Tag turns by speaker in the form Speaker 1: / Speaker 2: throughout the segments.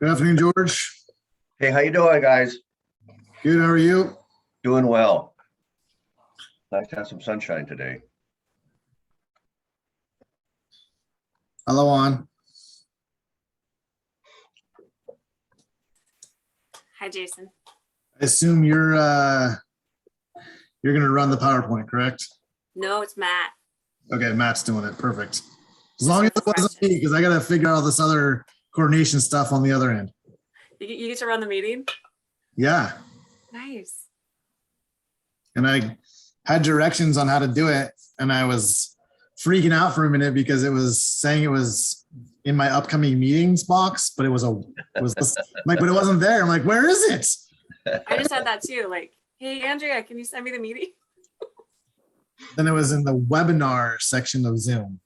Speaker 1: Good afternoon, George.
Speaker 2: Hey, how you doing, guys?
Speaker 1: Good, how are you?
Speaker 2: Doing well. Nice to have some sunshine today.
Speaker 1: Hello, on.
Speaker 3: Hi, Jason.
Speaker 1: I assume you're gonna run the PowerPoint, correct?
Speaker 3: No, it's Matt.
Speaker 1: Okay, Matt's doing it. Perfect. As long as it wasn't
Speaker 3: Questions.
Speaker 1: me, because I gotta figure out all this other coordination stuff on the other end.
Speaker 3: You get to run the meeting?
Speaker 1: Yeah.
Speaker 3: Nice.
Speaker 1: And I had directions on how to do it, and I was freaking out for a minute because it was saying it was in my upcoming meetings box, but it was like, but it wasn't there. I'm like, where is it?
Speaker 3: I just had that too. Like, hey, Andrea, can you send me the meeting?
Speaker 1: Then it was in the webinar section of Zoom.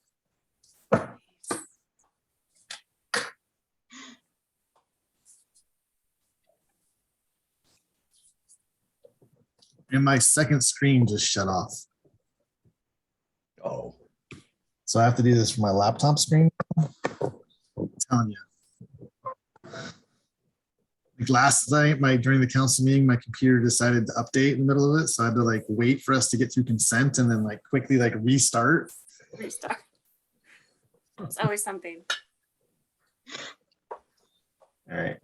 Speaker 1: And my second screen just shut off.
Speaker 2: Oh,
Speaker 1: So I have to do this for my laptop screen. I'm telling you. Like last night, during the council meeting, my computer decided to update in the middle of it. So I had to like wait for us to get through consent and then like quickly like restart.
Speaker 3: Restart. It's always something.
Speaker 1: All right.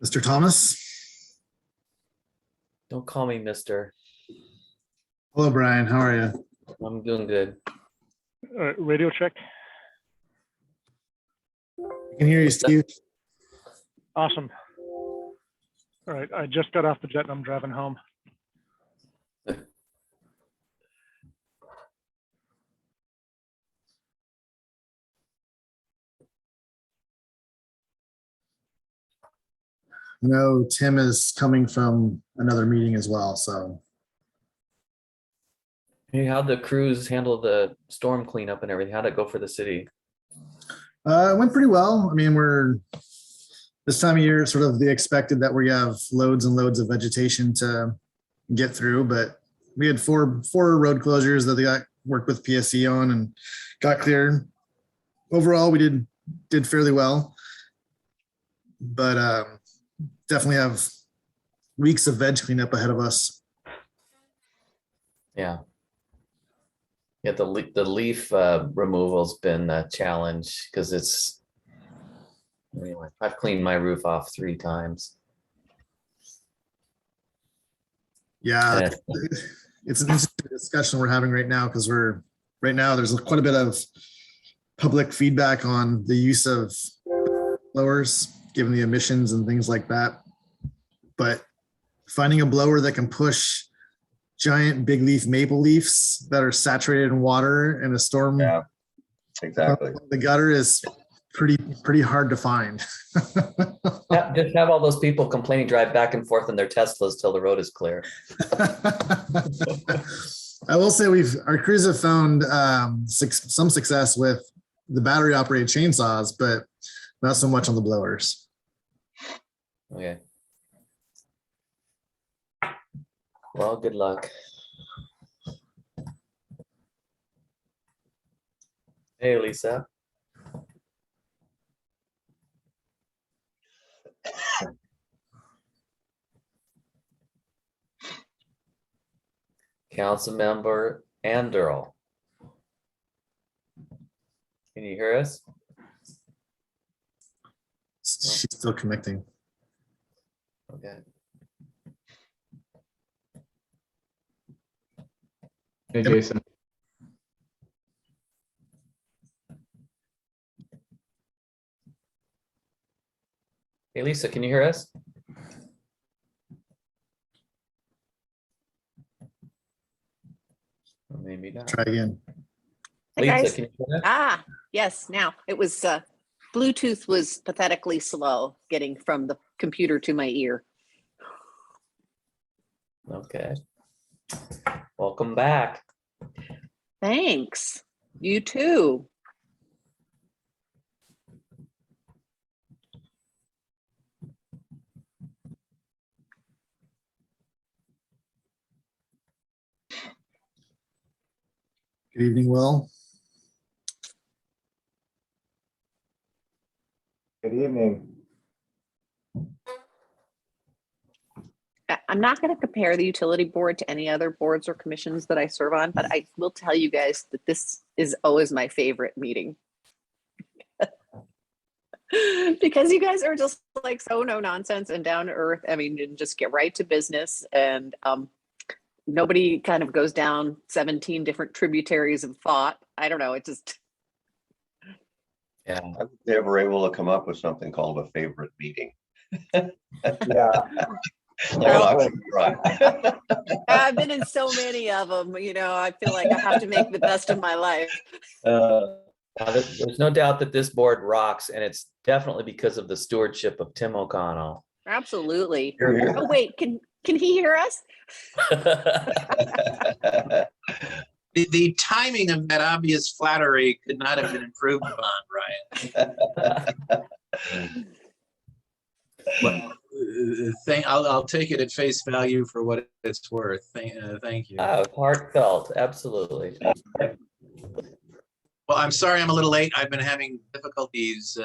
Speaker 1: Mr. Thomas.
Speaker 4: Don't call me mister.
Speaker 1: Hello, Brian. How are you?
Speaker 4: I'm doing good.
Speaker 5: Radio check.
Speaker 1: I can hear you, Steve.
Speaker 5: Awesome. All right, I just got off the jet and I'm driving home.
Speaker 1: No, Tim is coming from another meeting as well. So
Speaker 4: Hey, how'd the crews handle the storm cleanup and everything? How'd it go for the city?
Speaker 1: it went pretty well. I mean, we're this time of year, sort of the expected that we have loads and loads of vegetation to get through, but we had four road closures that they got worked with PSC on and got cleared. Overall, we did fairly well, but definitely have weeks of veg cleanup ahead of us.
Speaker 4: Yeah. Yeah, the leaf removal's been a challenge because it's, anyway, I've cleaned my roof off 3 times.
Speaker 1: Yeah,
Speaker 4: And
Speaker 1: it's an interesting discussion we're having right now because right now there's quite a bit of public feedback on the use of blowers, given the emissions and things like that. But finding a blower that can push giant big leaf maple leaves that are saturated in water in a storm,
Speaker 2: yeah, exactly.
Speaker 1: the gutter is pretty hard to find.
Speaker 4: just have all those people complaining, drive back and forth in their Teslas till the road is clear.
Speaker 1: I will say our crews have found some success with the battery operated chainsaws, but not so much on the blowers.
Speaker 4: Okay. Well, good luck. Hey, Lisa. Councilmember Anderl. Can you hear us?
Speaker 1: She's still connecting.
Speaker 4: Okay.
Speaker 6: Hey, Jason.
Speaker 4: Hey, Lisa, can you hear us? Or maybe not.
Speaker 1: Try again.
Speaker 7: Hey,
Speaker 4: Lisa,
Speaker 7: guys.
Speaker 4: can you hear us?
Speaker 7: Ah, yes, now it was Bluetooth was pathetically slow getting from the computer to my ear.
Speaker 4: Okay. Welcome back.
Speaker 7: Thanks. You too.
Speaker 1: Good evening, Will.
Speaker 6: Good evening.
Speaker 7: I'm not going to compare the utility board to any other boards or commissions that I serve on, but I will tell you guys that this is always my favorite meeting. Because you guys are just like so no nonsense and down to earth. I mean, and just get right to business, and nobody kind of goes down 17 different tributaries of thought. I don't know. It just,
Speaker 4: Yeah.
Speaker 2: I was never able to come up with something called a favorite meeting.
Speaker 6: Yeah.
Speaker 7: Well,
Speaker 2: I should try.
Speaker 7: I've been in so many of them, you know, I feel like I have to make the best of my life.
Speaker 4: There's no doubt that this board rocks, and it's definitely because of the stewardship of Tim O'Connell.
Speaker 7: Absolutely.
Speaker 2: Here, here.
Speaker 7: Oh, wait, can he hear us?
Speaker 8: The timing of that obvious flattery could not have been improved upon, Ryan. Well, I'll take it at face value for what it's worth. Thank you.
Speaker 4: Oh, heartfelt, absolutely.
Speaker 8: Well, I'm sorry I'm a little late. I've been having difficulties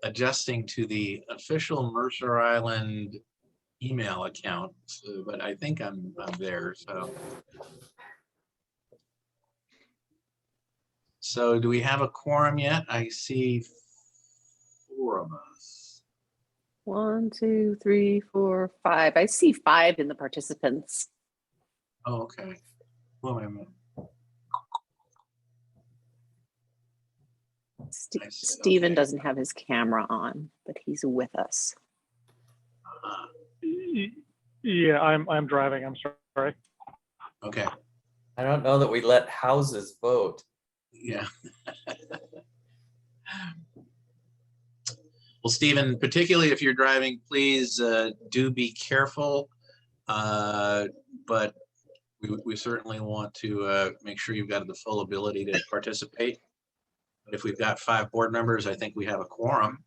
Speaker 8: adjusting to the official Mercer Island email account, but I think I'm there. So do we have a quorum yet? I see 4 of us.
Speaker 7: 1, 2, 3, 4, 5. I see 5 in the participants.
Speaker 8: Oh, okay. Well, wait a minute. I see,
Speaker 7: Stephen
Speaker 8: okay.
Speaker 7: doesn't have his camera on, but he's with us.
Speaker 5: Yeah, I'm driving. I'm sorry.
Speaker 8: Okay,
Speaker 4: I don't know that we let houses vote.
Speaker 8: yeah. Well, Stephen, particularly if you're driving, please do be careful. But we certainly want to make sure you've got the full ability to participate. But if we've got 5 board members, I think we have a quorum.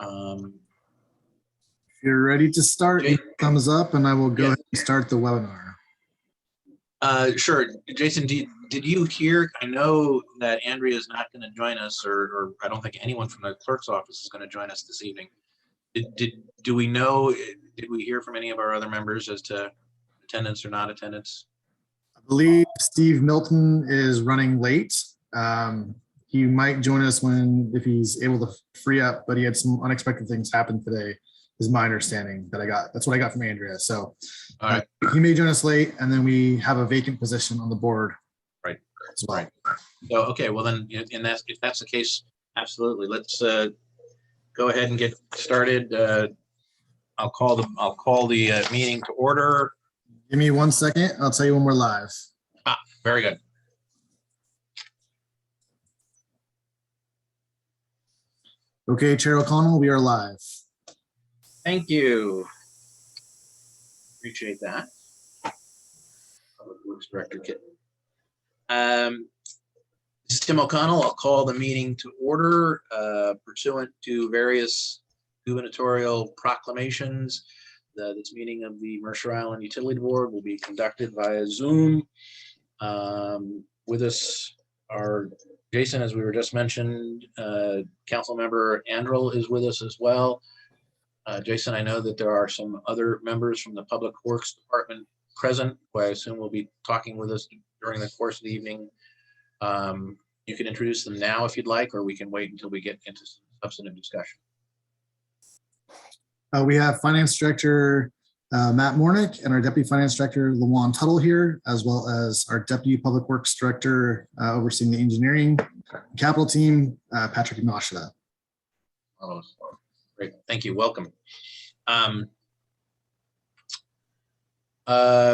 Speaker 1: If you're ready to start,
Speaker 8: Jay-
Speaker 1: thumbs up, and I will go
Speaker 8: Yeah.
Speaker 1: ahead and start the webinar.
Speaker 8: Sure. Jason, did you hear? I know that Andrea is not going to join us, or I don't think anyone from the clerk's office is going to join us this evening. Do we know? Did we hear from any of our other members as to attendance or not attendance?
Speaker 1: I believe Steve Milton is running late. He might join us if he's able to free up, but he had some unexpected things happen today, is my understanding that I got. That's what I got from Andrea. So
Speaker 8: All right.
Speaker 1: he may join us late, and then we have a vacant position on the board.
Speaker 8: Right.
Speaker 1: As well.
Speaker 8: Right. So, okay, well then, if that's the case, absolutely. Let's go ahead and get started. I'll call the meeting to order.
Speaker 1: Give me 1 second. I'll tell you when we're live.
Speaker 8: Very good.
Speaker 1: Okay, Chair O'Connell, we are live.
Speaker 8: Thank you. Appreciate that. Public Works Director Kit. This is Tim O'Connell. I'll call the meeting to order pursuant to various gubernatorial proclamations. This meeting of the Mercer Island Utility Board will be conducted via Zoom. With us are Jason, as we were just mentioned, Council Member Andrel is with us as well. Jason, I know that there are some other members from the Public Works Department present, who I assume will be talking with us during the course of the evening. You can introduce them now if you'd like, or we can wait until we get into some substantive discussion.
Speaker 1: We have Finance Director Matt Mornick and our Deputy Finance Director Lawan Tuttle here, as well as our Deputy Public Works Director overseeing the engineering capital team, Patrick Nashida.
Speaker 8: Oh, great, thank you, welcome.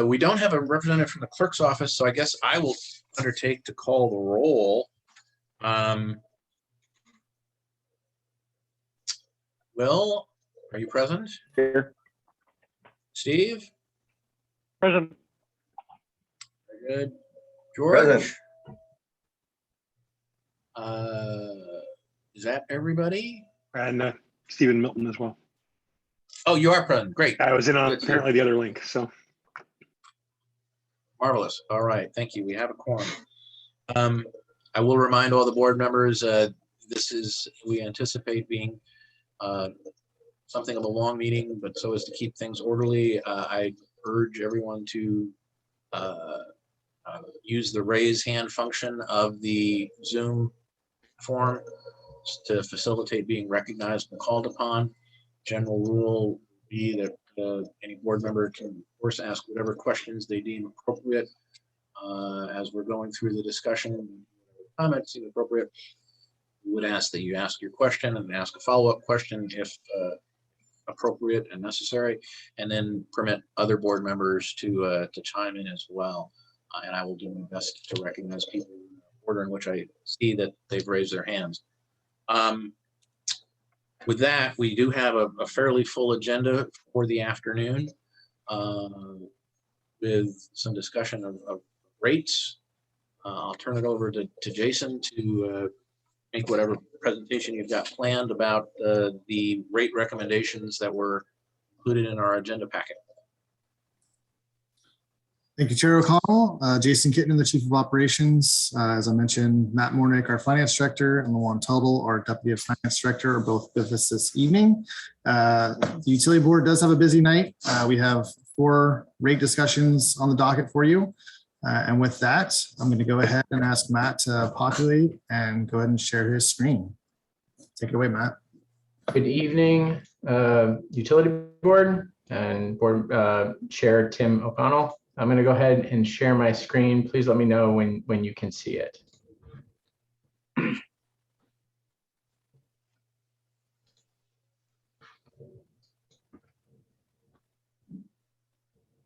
Speaker 8: We don't have a representative from the clerk's office, so I guess I will undertake to call the roll. Will, are you present?
Speaker 5: Here.
Speaker 8: Steve?
Speaker 5: Present.
Speaker 8: Very good. George?
Speaker 2: Present.
Speaker 8: Is that everybody?
Speaker 5: And Stephen Milton as well.
Speaker 8: Oh, you are present. Great.
Speaker 5: I was in on
Speaker 8: Good.
Speaker 5: apparently the other link, so.
Speaker 8: Marvelous. All right. Thank you. We have a quorum. I will remind all the board members, we anticipate being something of a long meeting, but so as to keep things orderly, I urge everyone to use the raise hand function of the Zoom form to facilitate being recognized and called upon. General rule would be that any board member can, of course, ask whatever questions they deem appropriate as we're going through the discussion. Comments seem appropriate. We would ask that you ask your question and ask a follow-up question if appropriate and necessary, and then permit other board members to chime in as well. And I will do my best to recognize people in the order in which I see that they've raised their hands. With that, we do have a fairly full agenda for the afternoon with some discussion of rates. I'll turn it over to Jason to make whatever presentation you've got planned about the rate recommendations that were included in our agenda packet.
Speaker 1: Thank you, Chair O'Connell. Jason Kitten, the Chief of Operations. As I mentioned, Matt Mornick, our Finance Director, and Lawan Tuttle, our Deputy Finance Director, are both with us this evening. The Utility Board does have a busy night. We have 4 rate discussions on the docket for you. And with that, I'm going to go ahead and ask Matt to populate and go ahead and share his screen. Take it away, Matt.
Speaker 9: Good evening, Utility Board and Board Chair Tim O'Connell. I'm going to go ahead and share my screen. Please let me know when you can see it.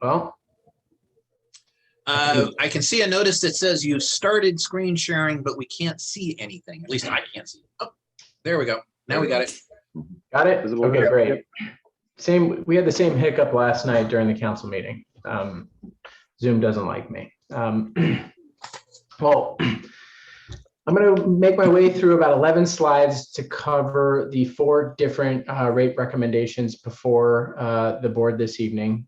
Speaker 9: Well,
Speaker 8: I can see a notice that says you've started screen sharing, but we can't see anything. At least I can't see. Oh, there we go. Now we got it.
Speaker 9: got it?
Speaker 5: Visible,
Speaker 9: Okay,
Speaker 5: yep,
Speaker 9: great.
Speaker 5: yep.
Speaker 9: We had the same hiccup last night during the council meeting. Zoom doesn't like me. Well, I'm going to make my way through about 11 slides to cover the 4 different rate recommendations before the board this evening.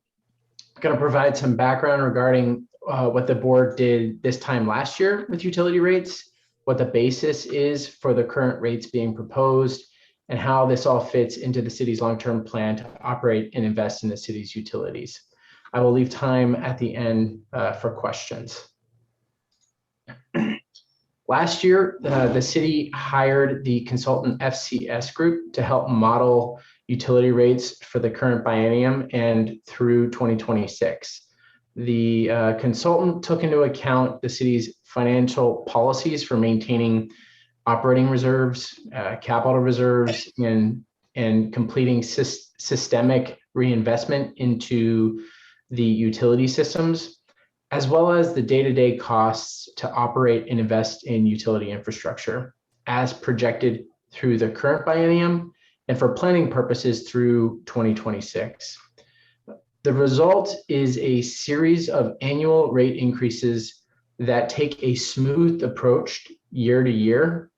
Speaker 9: I'm going to provide some background regarding what the board did this time last year with utility rates, what the basis is for the current rates being proposed, and how this all fits into the city's long-term plan to operate and invest in the city's utilities. I will leave time at the end for questions. Last year, the city hired the consultant FCS Group to help model utility rates for the current biennium and through 2026. The consultant took into account the city's financial policies for maintaining operating reserves, capital reserves, and completing systemic reinvestment into the utility systems, as well as the day-to-day costs to operate and invest in utility infrastructure as projected through the current biennium and for planning purposes through 2026. The result is a series of annual rate increases that take a smooth approach year to year,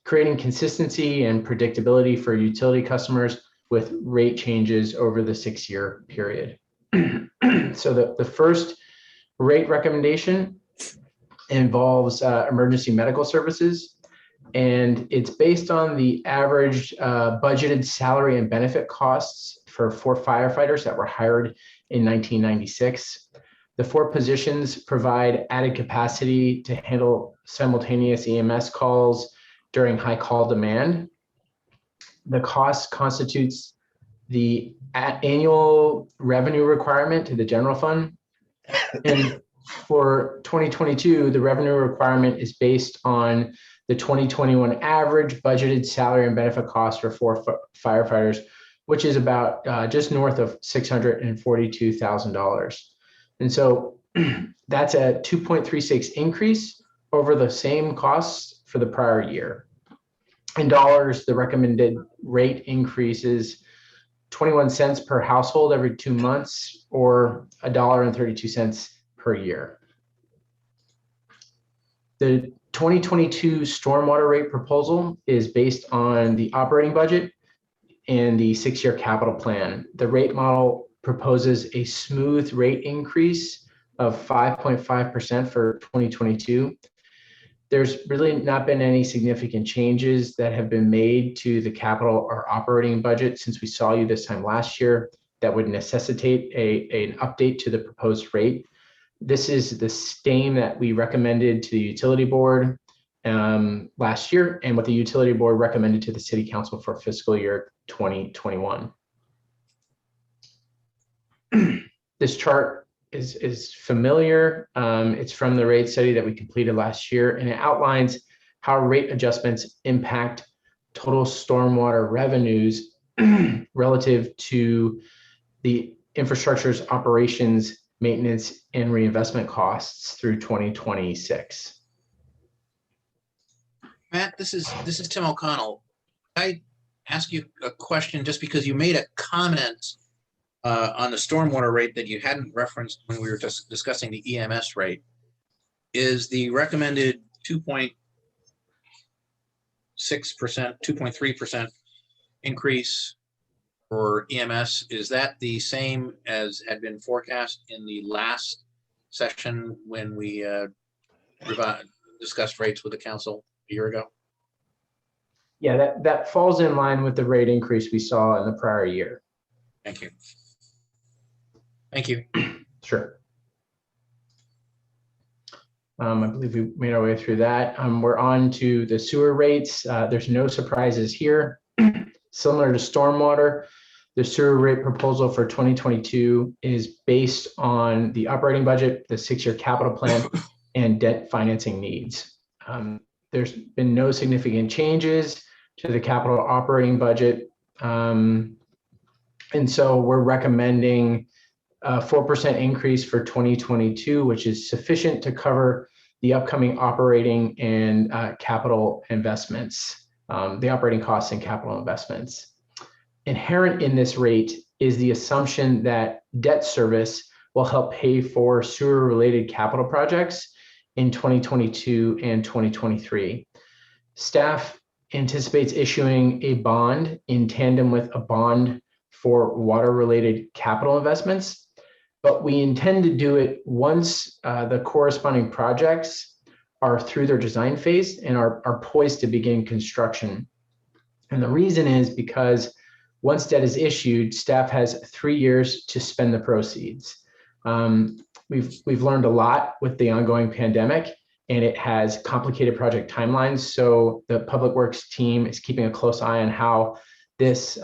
Speaker 9: creating consistency and predictability for utility customers with rate changes over the 6-year period. So the first rate recommendation involves emergency medical services, and it's based on the average budgeted salary and benefit costs for 4 firefighters that were hired in 1996. The 4 positions provide added capacity to handle simultaneous EMS calls during high call demand. The cost constitutes the annual revenue requirement to the general fund. And for 2022, the revenue requirement is based on the 2021 average budgeted salary and benefit costs for 4 firefighters, which is about just north of $642,000. And so that's a 2.36 increase over the same costs for the prior year. In dollars, the recommended rate increases 21 cents per household every 2 months, or $1.32 per year. The 2022 stormwater rate proposal is based on the operating budget and the 6-year capital plan. The rate model proposes a smooth rate increase of 5.5% for 2022. There's really not been any significant changes that have been made to the capital or operating budget since we saw you this time last year that would necessitate an update to the proposed rate. This is the same that we recommended to the utility board last year, and what the utility board recommended to the city council for fiscal year 2021. This chart is familiar. It's from the rate study that we completed last year, and it outlines how rate adjustments impact total stormwater revenues relative to the infrastructure's operations, maintenance, and reinvestment costs through 2026.
Speaker 8: Matt, this is Tim O'Connell. I ask you a question just because you made a comment on the stormwater rate that you hadn't referenced when we were just discussing the EMS rate. Is the recommended 2.6%, 2.3% increase for EMS, is that the same as had been forecast in the last session when we discussed rates with the council a year ago?
Speaker 9: Yeah, that falls in line with the rate increase we saw in the prior year.
Speaker 8: Thank you. Thank you.
Speaker 9: Sure. I believe we made our way through that. We're on to the sewer rates. There's no surprises here. Similar to stormwater, the sewer rate proposal for 2022 is based on the operating budget, the 6-year capital plan, and debt financing needs. There's been no significant changes to the capital operating budget. And so we're recommending a 4% increase for 2022, which is sufficient to cover the upcoming operating and capital investments, the operating costs and capital investments. Inherent in this rate is the assumption that debt service will help pay for sewer-related capital projects in 2022 and 2023. Staff anticipates issuing a bond in tandem with a bond for water-related capital investments, but we intend to do it once the corresponding projects are through their design phase and are poised to begin construction. And the reason is because once debt is issued, staff has 3 years to spend the proceeds. We've learned a lot with the ongoing pandemic, and it has complicated project timelines. So the Public Works team is keeping a close eye on how this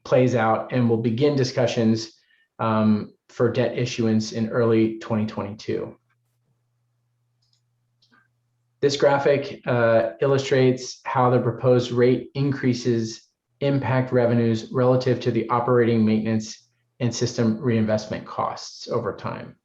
Speaker 9: plays out, and will begin discussions for debt issuance in early 2022. This graphic illustrates how the proposed rate increases impact revenues relative to the operating, maintenance, and system reinvestment costs over time.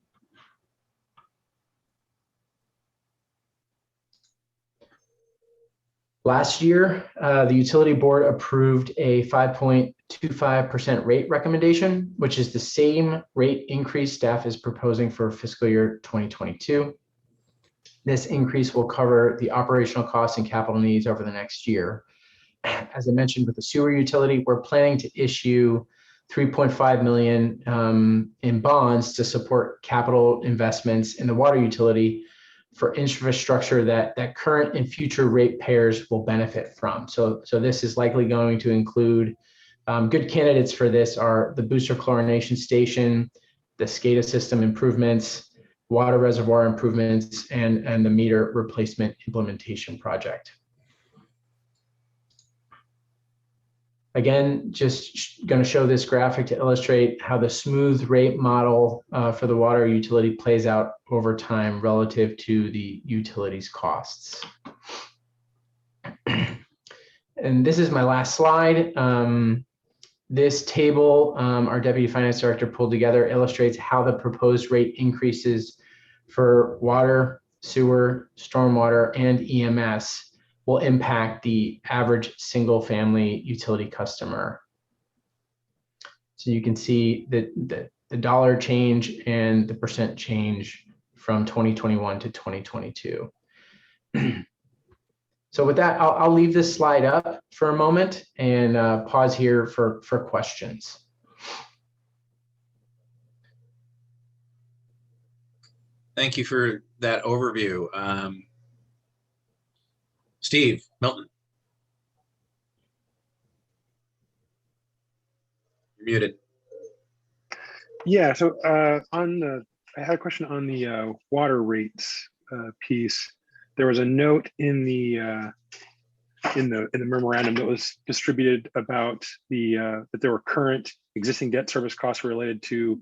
Speaker 9: Last year, the utility board approved a 5.25% rate recommendation, which is the same rate increase staff is proposing for fiscal year 2022. This increase will cover the operational costs and capital needs over the next year. As I mentioned with the sewer utility, we're planning to issue $3.5 million in bonds to support capital investments in the water utility for infrastructure that current and future ratepayers will benefit from. So this is likely going to include good candidates for this are the booster chlorination station, the SCADA system improvements, water reservoir improvements, and the meter replacement implementation project. Again, just going to show this graphic to illustrate how the smooth rate model for the water utility plays out over time relative to the utilities costs. And this is my last slide. This table, our Deputy Finance Director pulled together, illustrates how the proposed rate increases for water, sewer, stormwater, and EMS will impact the average single-family utility customer. So you can see the dollar change and the percent change from 2021 to 2022. So with that, I'll leave this slide up for a moment and pause here for questions.
Speaker 8: Thank you for that overview. Steve, Milton. You're muted.
Speaker 5: Yeah, so I had a question on the water rates piece. There was a note in the memorandum that was distributed about that there were current existing debt service costs related to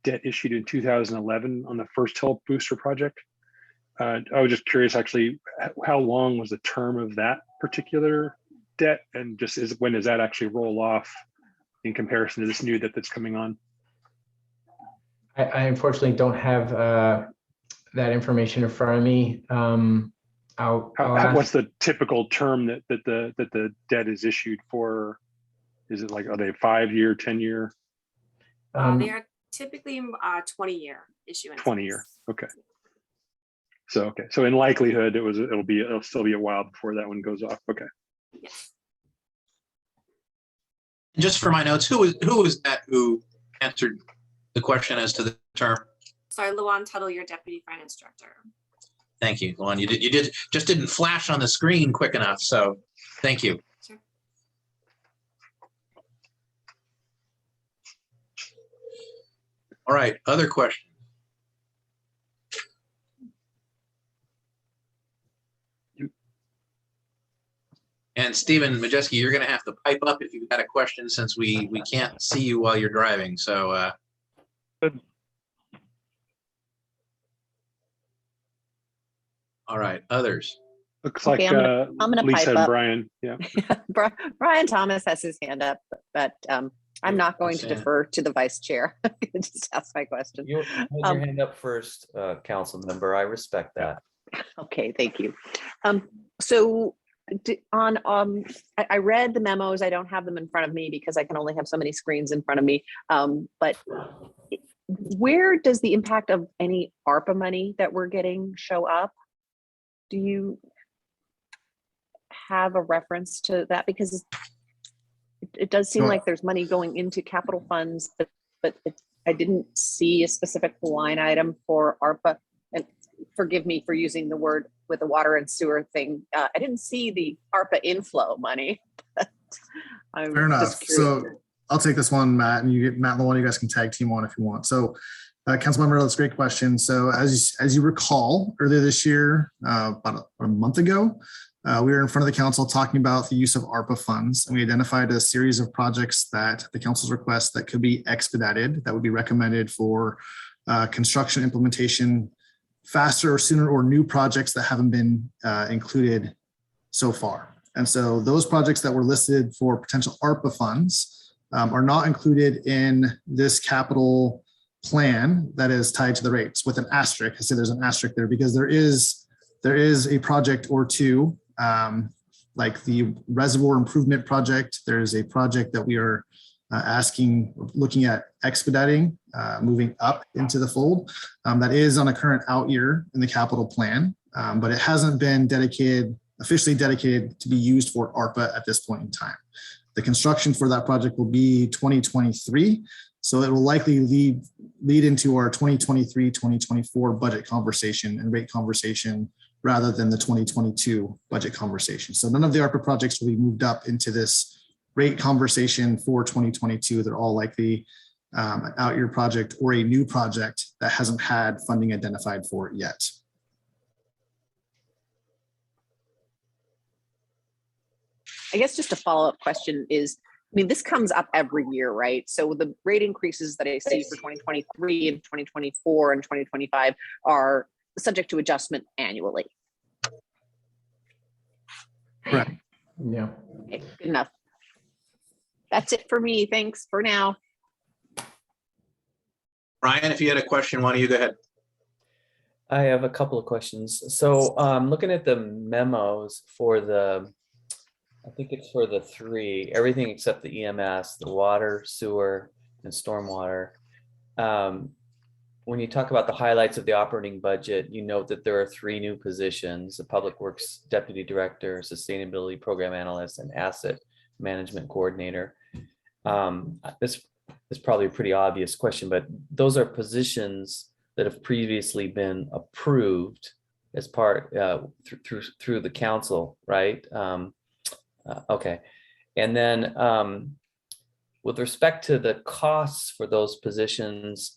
Speaker 5: debt issued in 2011 on the First Hill Booster project. I was just curious, actually, how long was the term of that particular debt, and just when does that actually roll off in comparison to this new debt that's coming on?
Speaker 9: I unfortunately don't have that information in front of me.
Speaker 5: What's the typical term that the debt is issued for? Is it like, are they 5-year, 10-year?
Speaker 3: They are typically 20-year issuance.
Speaker 5: 20-year. Okay. So in likelihood, it'll still be a while before that one goes off. Okay.
Speaker 3: Yes.
Speaker 8: Just for my notes, who was that who answered the question as to the term?
Speaker 3: Sorry, Luan Tuttle, your Deputy Finance Director.
Speaker 8: Thank you, Luan. You just didn't flash on the screen quick enough, so thank you.
Speaker 3: Sure.
Speaker 8: All right, other questions? And Stephen Majeski, you're going to have to pipe up if you've got a question, since we can't see you while you're driving. So. All right, others.
Speaker 5: Looks
Speaker 7: Okay,
Speaker 5: like
Speaker 7: I'm gonna
Speaker 5: Lisa
Speaker 7: pipe
Speaker 5: and
Speaker 7: up.
Speaker 5: Brian. Yeah.
Speaker 7: Brian Thomas has his hand up, but I'm not going to
Speaker 8: Santa.
Speaker 7: defer to the vice chair. I can just ask my question.
Speaker 4: You hold your hand up first, council member. I respect that.
Speaker 7: Okay, thank you. So I read the memos. I don't have them in front of me because I can only have so many screens in front of me. But where does the impact of any ARPA money that we're getting show up? Do you have a reference to that? Because it does seem like there's money going into capital funds, but I didn't see a specific line item for ARPA. And forgive me for using the word with the water and sewer thing. I didn't see the ARPA inflow money. I'm
Speaker 1: Fair enough.
Speaker 7: just curious.
Speaker 1: So I'll take this one, Matt, and Matt and Luan, you guys can tag team on if you want. So Councilmember, that's a great question. So as you recall, earlier this year, about a month ago, we were in front of the council talking about the use of ARPA funds, and we identified a series of projects that the council's request that could be expedited, that would be recommended for construction implementation faster or sooner, or new projects that haven't been included so far. And so those projects that were listed for potential ARPA funds are not included in this capital plan that is tied to the rates, with an asterisk. I say there's an asterisk there because there is a project or two, like the reservoir improvement project. There's a project that we are looking at expediting, moving up into the fold, that is on a current out year in the capital plan, but it hasn't been officially dedicated to be used for ARPA at this point in time. The construction for that project will be 2023. So it will likely lead into our 2023-2024 budget conversation and rate conversation rather than the 2022 budget conversation. So none of the ARPA projects will be moved up into this rate conversation for 2022. They're all likely an out-year project or a new project that hasn't had funding identified for it yet.
Speaker 7: I guess just a follow-up question is, I mean, this comes up every year, right? So the rate increases that I see for 2023 and 2024 and 2025 are subject to adjustment annually.
Speaker 1: Correct.
Speaker 9: Yeah.
Speaker 7: Okay, good enough. That's it for me. Thanks for now.
Speaker 8: Brian, if you had a question, why don't you go ahead?
Speaker 4: I have a couple of questions. So looking at the memos for the, I think it's for the three, everything except the EMS, the water, sewer, and stormwater. When you talk about the highlights of the operating budget, you note that there are three new positions: a public works deputy director, sustainability program analyst, and asset management coordinator. This is probably a pretty obvious question, but those are positions that have previously been approved as part through the council, right? Okay. And then with respect to the costs for those positions,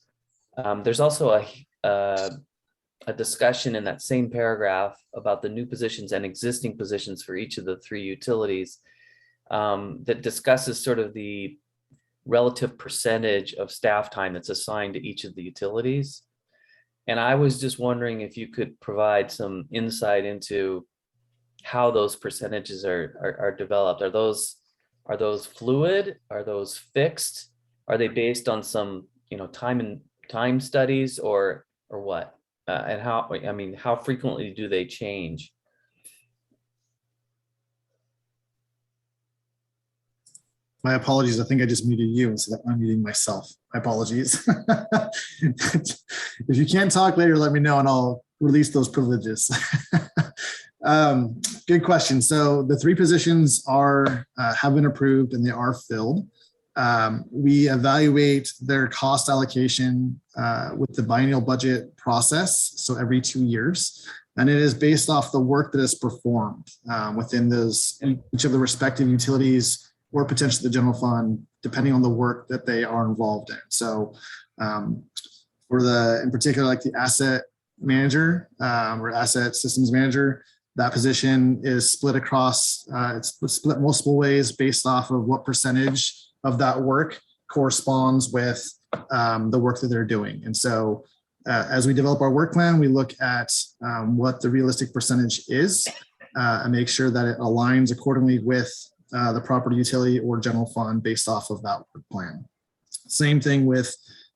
Speaker 4: there's also a discussion in that same paragraph about the new positions and existing positions for each of the three utilities that discusses sort of the relative percentage of staff time that's assigned to each of the utilities. And I was just wondering if you could provide some insight into how those percentages are developed. Are those fluid? Are those fixed? Are they based on some, time studies or what? And how frequently do they change?
Speaker 1: My apologies. I think I just muted you instead of unmuting myself. My apologies. If you can't talk later, let me know and I'll release those privileges. Good question. So the three positions have been approved and they are filled. We evaluate their cost allocation with the biennial budget process, so every 2 years. And it is based off the work that is performed within each of the respective utilities or potentially the general fund, depending on the work that they are involved in. So in particular, like the asset manager or asset systems manager, that position is split across, it's split multiple ways based off of what percentage of that work corresponds with the work that they're doing. And so as we develop our work plan, we look at what the realistic percentage is and make sure that it aligns accordingly with the property utility or general fund based off of that work plan. Same thing with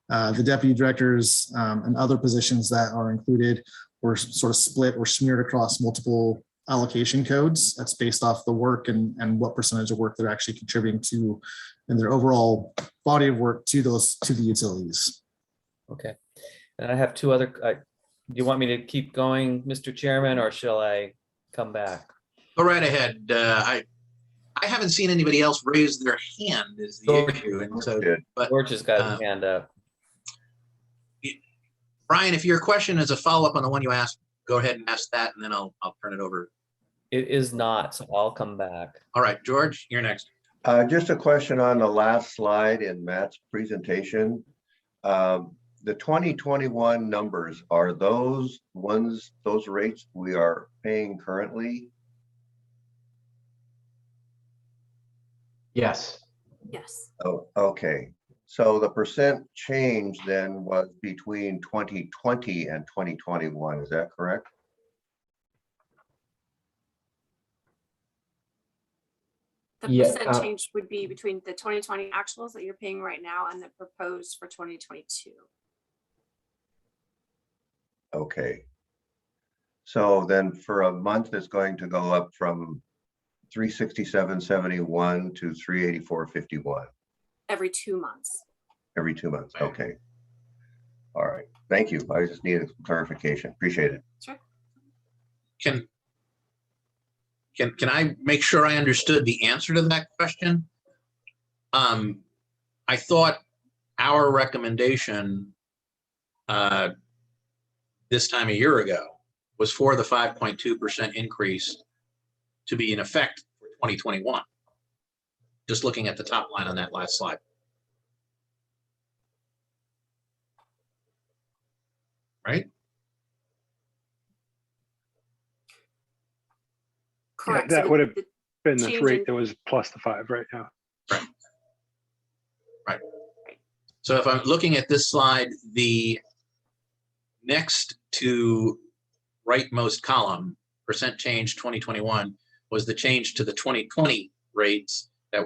Speaker 1: the deputy directors and other positions that are included or sort of split or smeared across multiple allocation codes. That's based off the work and what percentage of work they're actually contributing to in their overall body of work to the utilities.
Speaker 4: Okay. And I have two other, do you want me to keep going, Mr. Chairman, or shall I come back?
Speaker 8: Go right ahead. I haven't seen anybody else raise their hand is the
Speaker 4: George.
Speaker 8: issue. And so, but
Speaker 4: George has got his hand up.
Speaker 8: Brian, if your question is a follow-up on the one you asked, go ahead and ask that, and then I'll turn it over.
Speaker 4: It is not, so I'll come back.
Speaker 8: All right, George, you're next.
Speaker 2: Just a question on the last slide in Matt's presentation. The 2021 numbers, are those rates we are paying currently?
Speaker 9: Yes.
Speaker 3: Yes.
Speaker 2: Oh, okay. So the percent change then was between 2020 and 2021, is that correct?
Speaker 3: The
Speaker 9: Yeah,
Speaker 3: percent change would be between the 2020 actuals that you're paying right now and the proposed for 2022.
Speaker 2: Okay. So then for a month, it's going to go up from 367.71 to 384.51.
Speaker 3: Every 2 months.
Speaker 2: Every 2 months. Okay. All right. Thank you. I just needed some clarification. Appreciate it.
Speaker 3: Sure.
Speaker 8: Can I make sure I understood the answer to that question? I thought our recommendation this time a year ago was for the 5.2% increase to be in effect for 2021. Just looking at the top line on that last slide. right?
Speaker 3: Correct.
Speaker 5: that
Speaker 3: So
Speaker 5: would have
Speaker 3: the
Speaker 5: been the
Speaker 3: change
Speaker 5: rate
Speaker 3: in-
Speaker 5: that was plus the 5 right now.
Speaker 8: So if I'm looking at this slide, the next to rightmost column, percent change 2021, was the change to the 2020 rates that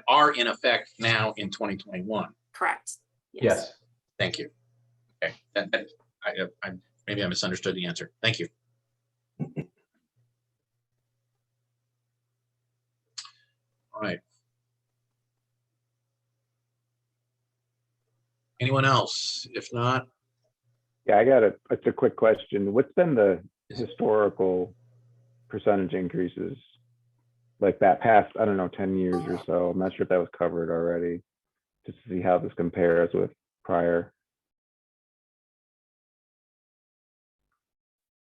Speaker 8: are in effect now in 2021.
Speaker 3: Correct.
Speaker 9: Yes.
Speaker 8: Thank you. Okay, maybe I misunderstood the answer. Thank you. All right. Anyone else? If not,
Speaker 10: Yeah, I got a quick question. What's been the historical percentage increases? Like that past, I don't know, 10 years or so. I'm not sure if that was covered already. Just to see how this compares with prior.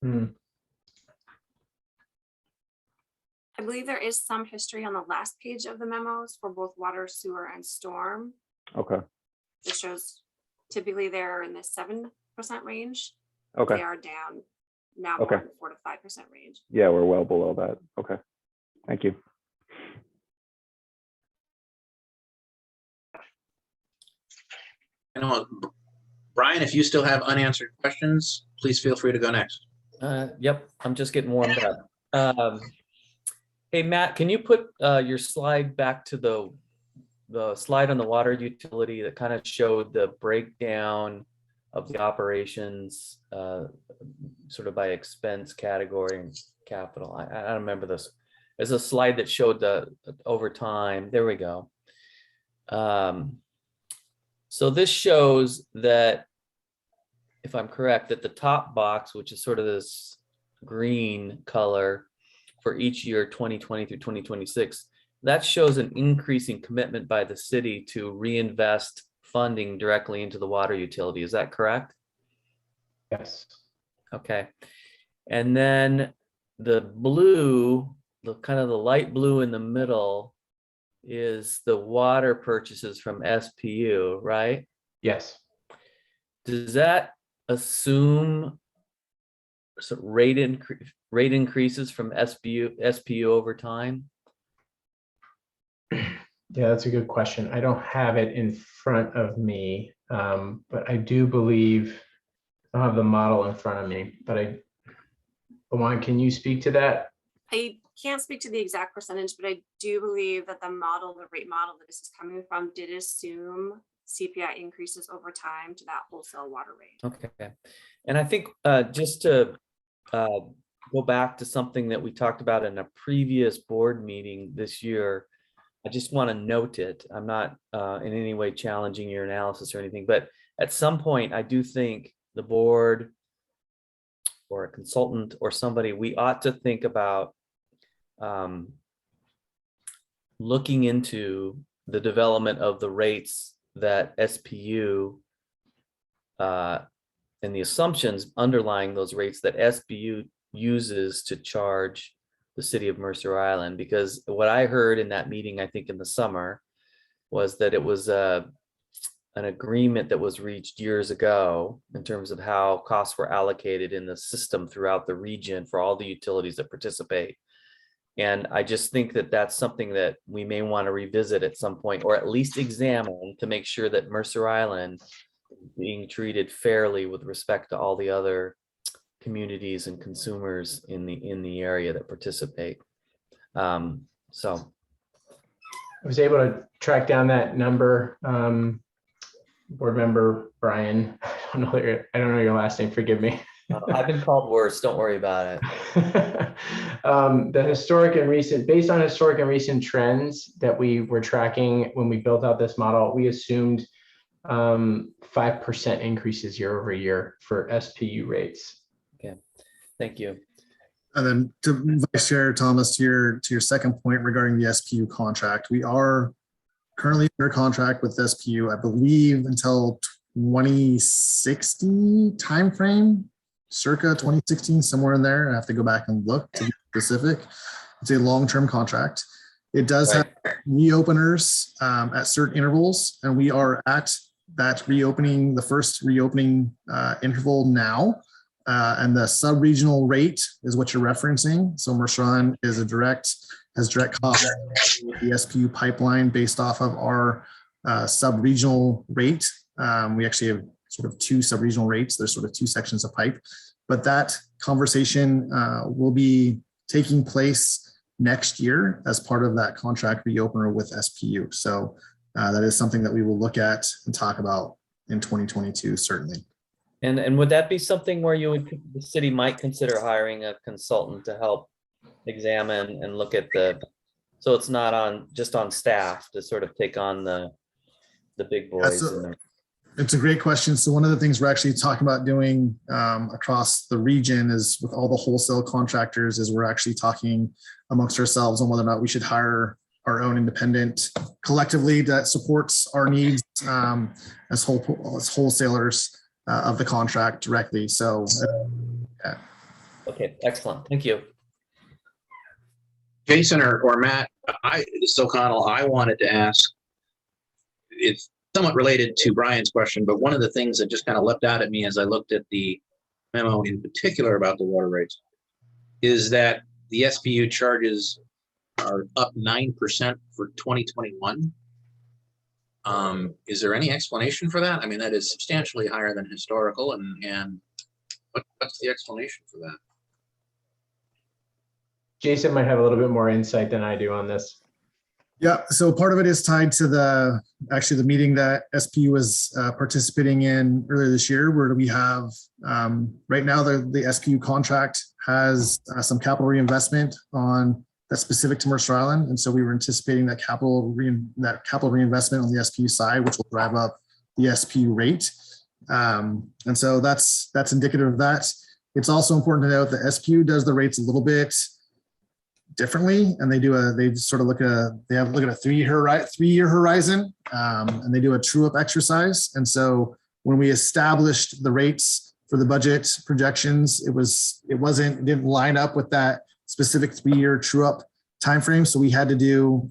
Speaker 9: Hmm.
Speaker 3: I believe there is some history on the last page of the memos for both water, sewer, and storm.
Speaker 10: Okay,
Speaker 3: It shows typically they're in the 7% range.
Speaker 10: okay.
Speaker 3: They are down now
Speaker 10: Okay.
Speaker 3: more in the 4 to 5% range.
Speaker 10: Yeah, we're well below that. Okay, thank you.
Speaker 8: I know, Brian, if you still have unanswered questions, please feel free to go next.
Speaker 4: Yep, I'm just getting warmed up. Hey, Matt, can you put your slide back to the slide on the water utility that kind of showed the breakdown of the operations sort of by expense category and capital? I don't remember this. There's a slide that showed the over time. There we go. So this shows that, if I'm correct, that the top box, which is sort of this green color for each year 2020 through 2026, that shows an increasing commitment by the city to reinvest funding directly into the water utility. Is that correct?
Speaker 9: Yes.
Speaker 4: Okay. And then the blue, the kind of the light blue in the middle, is the water purchases from SPU, right?
Speaker 9: Yes.
Speaker 4: Does that assume rate increases from SPU over time?
Speaker 9: Yeah, that's a good question. I don't have it in front of me, but I do believe I don't have the model in front of me. But Juan, can you speak to that?
Speaker 3: I can't speak to the exact percentage, but I do believe that the rate model that this is coming from did assume CPI increases over time to that wholesale water rate.
Speaker 4: Okay. And I think just to go back to something that we talked about in a previous board meeting this year, I just want to note it. I'm not in any way challenging your analysis or anything, but at some point, I do think the board or a consultant or somebody, we ought to think about looking into the development of the rates that SPU and the assumptions underlying those rates that SPU uses to charge the city of Mercer Island. Because what I heard in that meeting, I think in the summer, was that it was an agreement that was reached years ago in terms of how costs were allocated in the system throughout the region for all the utilities that participate. And I just think that that's something that we may want to revisit at some point, or at least examine to make sure that Mercer Island is being treated fairly with respect to all the other communities and consumers in the area that participate. So
Speaker 9: I was able to track down that number. Board member Brian, I don't know your last name. Forgive me.
Speaker 4: I've been called worse. Don't worry about it.
Speaker 9: The historic and recent, based on historic and recent trends that we were tracking when we built out this model, we assumed 5% increases year over year for SPU rates.
Speaker 4: Okay, thank you.
Speaker 1: And then to Vice Chair Thomas, to your second point regarding the SPU contract, we are currently under contract with SPU, I believe, until 2060 timeframe, circa 2016, somewhere in there. I have to go back and look to be specific. It's a long-term contract. It does have reopeners at certain intervals, and we are at that reopening, the first reopening interval now. And the sub-regional rate is what you're referencing. So Mercer Island is has direct cost with the SPU pipeline based off of our sub-regional rate. We actually have sort of two sub-regional rates. There's sort of two sections of pipe, but that conversation will be taking place next year as part of that contract reopener with SPU. So that is something that we will look at and talk about in 2022, certainly.
Speaker 4: And would that be something where the city might consider hiring a consultant to help examine and look at so it's not just on staff to sort of take on the big boys?
Speaker 1: It's a great question. So one of the things we're actually talking about doing across the region is with all the wholesale contractors is we're actually talking amongst ourselves on whether or not we should hire our own independent collectively that supports our needs as wholesalers of the contract directly. So,
Speaker 4: okay, excellent. Thank you.
Speaker 8: Jason or Matt, this is O'Connell. I wanted to ask, it's somewhat related to Brian's question, but one of the things that just kind of leapt out at me as I looked at the memo in particular about the water rates is that the SPU charges are up 9% for 2021. Is there any explanation for that? I mean, that is substantially higher than historical, and what's the explanation for that?
Speaker 9: Jason might have a little bit more insight than I do on this.
Speaker 1: Yeah, so part of it is tied to the meeting that SPU was participating in earlier this year, where we have right now the SPU contract has some capital reinvestment that's specific to Mercer Island, and so we were anticipating that capital reinvestment on the SPU side, which will drive up the SPU rate, and so that's indicative of that. It's also important to note that SPU does the rates a little bit differently, and they sort of look at a 3-year horizon, and they do a true up exercise. And so when we established the rates for the budget projections, it didn't line up with that specific 3-year true up timeframe. So we had to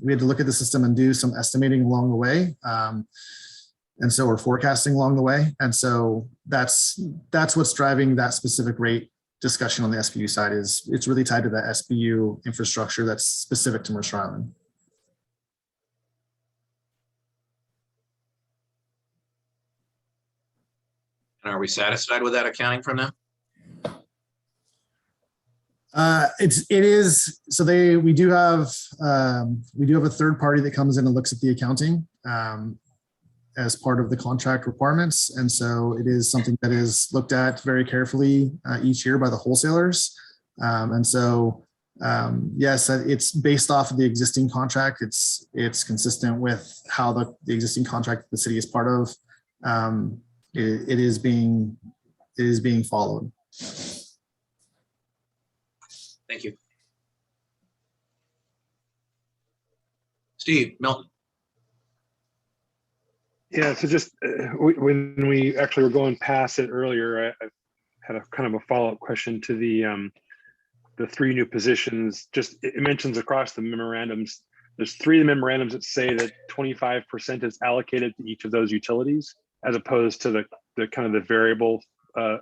Speaker 1: look at the system and do some estimating along the way. And so we're forecasting along the way. And so that's what's driving that specific rate discussion on the SPU side. It's really tied to the SPU infrastructure that's specific to Mercer Island.
Speaker 8: And are we satisfied with that accounting from them?
Speaker 1: It is. So we do have a third party that comes in and looks at the accounting as part of the contract requirements. And so it is something that is looked at very carefully each year by the wholesalers. And so, yes, it's based off of the existing contract. It's consistent with how the existing contract the city is part of. It is being followed.
Speaker 8: Thank you. Steve, Milton.
Speaker 5: Yeah, so just when we actually were going past it earlier, I had a kind of a follow-up question to the 3 new positions. Just it mentions across the memorandums, there's 3 of the memorandums that say that 25% is allocated to each of those utilities, as opposed to the kind of the variable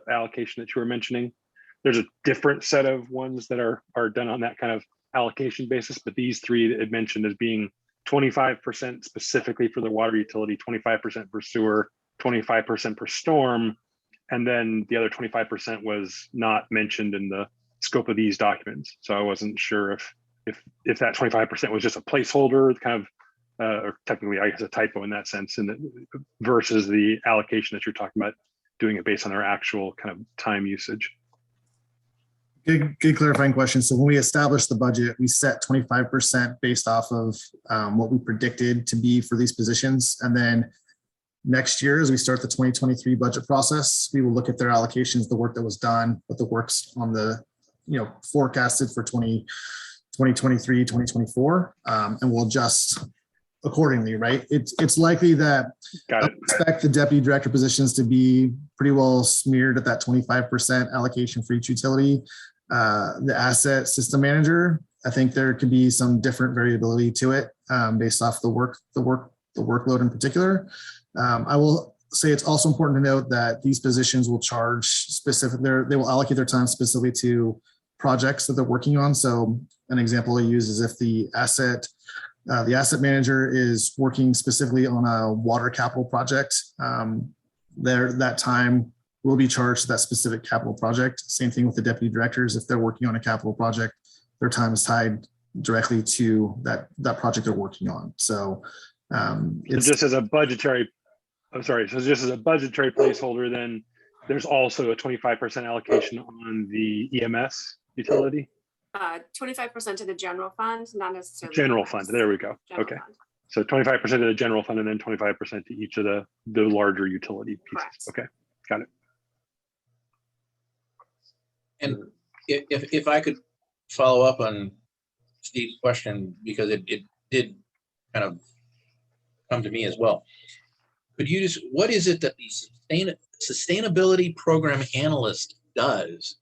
Speaker 5: allocation that you were mentioning. There's a different set of ones that are done on that kind of allocation basis, but these 3 that it mentioned as being 25% specifically for the water utility, 25% for sewer, 25% for storm, and then the other 25% was not mentioned in the scope of these documents. So I wasn't sure if that 25% was just a placeholder, kind of, or technically I guess a typo in that sense, and versus the allocation that you're talking about, doing it based on their actual kind of time usage.
Speaker 1: Good clarifying question. So when we established the budget, we set 25% based off of what we predicted to be for these positions. And then next year, as we start the 2023 budget process, we will look at their allocations, the work that was done, what the works on the, forecasted for 2023, 2024, and we'll adjust accordingly, right? It's likely that I expect the deputy director positions to be pretty well smeared at that 25% allocation for each utility. The asset system manager, I think there could be some different variability to it based off the work the workload in particular. I will say it's also important to note that these positions will charge specific, they will allocate their time specifically to projects that they're working on. So an example I use is if the asset manager is working specifically on a water capital project, that time will be charged to that specific capital project. Same thing with the deputy directors. If they're working on a capital project, their time is tied directly to that project they're working on. So it's
Speaker 5: just as a budgetary, so just as a budgetary placeholder, then there's also a 25% allocation on the EMS utility.
Speaker 3: 25% to the general fund, not necessarily.
Speaker 5: General fund, there we go.
Speaker 3: General
Speaker 5: Okay.
Speaker 3: fund.
Speaker 5: So 25% to the general fund and then 25% to each of the larger utility pieces.
Speaker 3: Correct.
Speaker 5: Okay, got it.
Speaker 8: And if I could follow up on Steve's question, because it did kind of come to me as well. Could you just, what is it that the sustainability program analyst does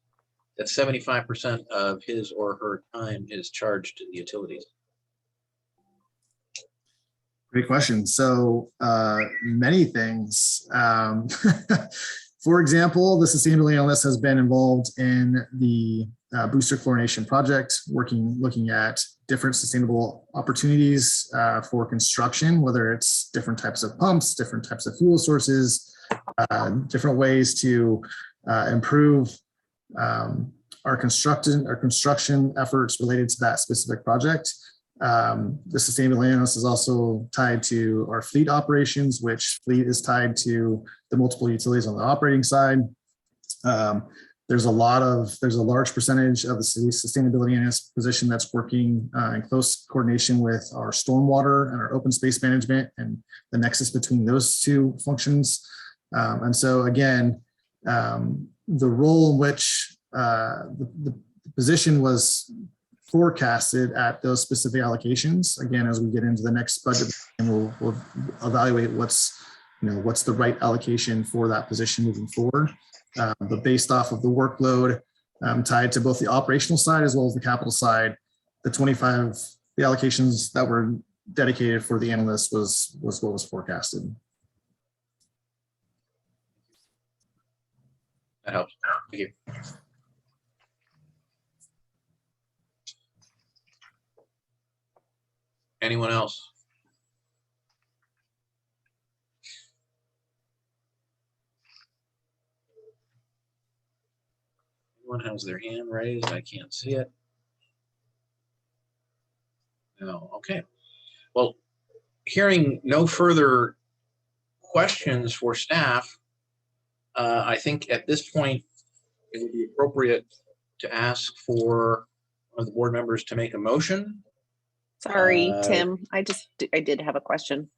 Speaker 8: that 75% of his or her time is charged to the utilities?
Speaker 1: Great question. So many things. For example, the sustainability analyst has been involved in the booster chlorination project, looking at different sustainable opportunities for construction, whether it's different types of pumps, different types of fuel sources, different ways to improve our construction efforts related to that specific project. The sustainability analyst is also tied to our fleet operations, which fleet is tied to the multiple utilities on the operating side. There's a large percentage of the sustainability analyst position that's working in close coordination with our stormwater and our open space management and the nexus between those two functions. And so again, the role in which the position was forecasted at those specific allocations. Again, as we get into the next budget, and we'll evaluate what's the right allocation for that position moving forward. But based off of the workload tied to both the operational side as well as the capital side, the allocations that were dedicated for the analyst was what was forecasted.
Speaker 8: That helps. Thank you. Anyone else? Anyone has their hand raised? I can't see it. No, okay. Well, hearing no further questions for staff, I think at this point, it would be appropriate to ask for one of the board members to make a motion.
Speaker 7: Sorry, Tim, I did have a question.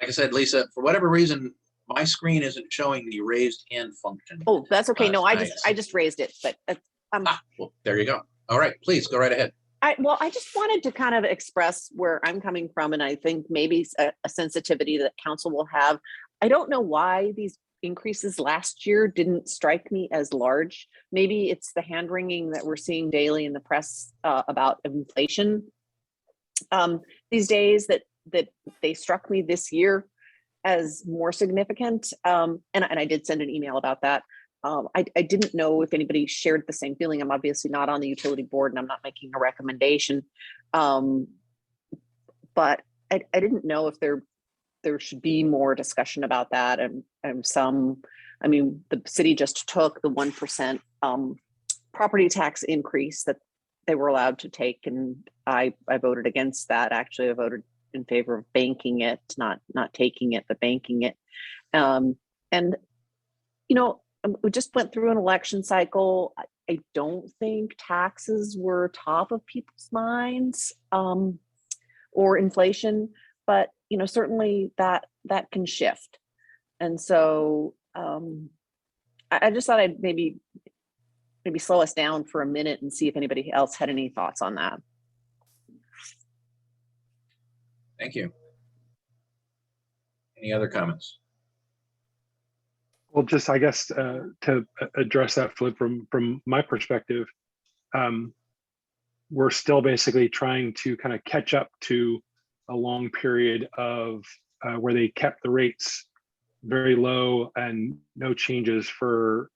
Speaker 8: Like I said, Lisa, for whatever reason, my screen isn't showing the raised hand function.
Speaker 7: Oh, that's okay. No, I
Speaker 8: tonight.
Speaker 7: just raised it, but
Speaker 8: Well, there you go. All right, please go right ahead.
Speaker 7: I just wanted to kind of express where I'm coming from, and I think maybe a sensitivity that council will have. I don't know why these increases last year didn't strike me as large. Maybe it's the hand wringing that we're seeing daily in the press about inflation these days that they struck me this year as more significant. And I did send an email about that. I didn't know if anybody shared the same feeling. I'm obviously not on the utility board and I'm not making a recommendation. But I didn't know if there should be more discussion about that. And I mean, the city just took the 1% property tax increase that they were allowed to take. And I voted against that. Actually, I voted in favor of banking it, not taking it, but banking it. And, we just went through an election cycle. I don't think taxes were top of people's minds or inflation, but certainly that can shift. And so I just thought I'd maybe slow us down for a minute and see if anybody else had any thoughts on that.
Speaker 8: Thank you. Any other comments?
Speaker 5: Well, just I guess to address that, Flip, from my perspective, we're still basically trying to kind of catch up to a long period of where they kept the rates very low and no changes for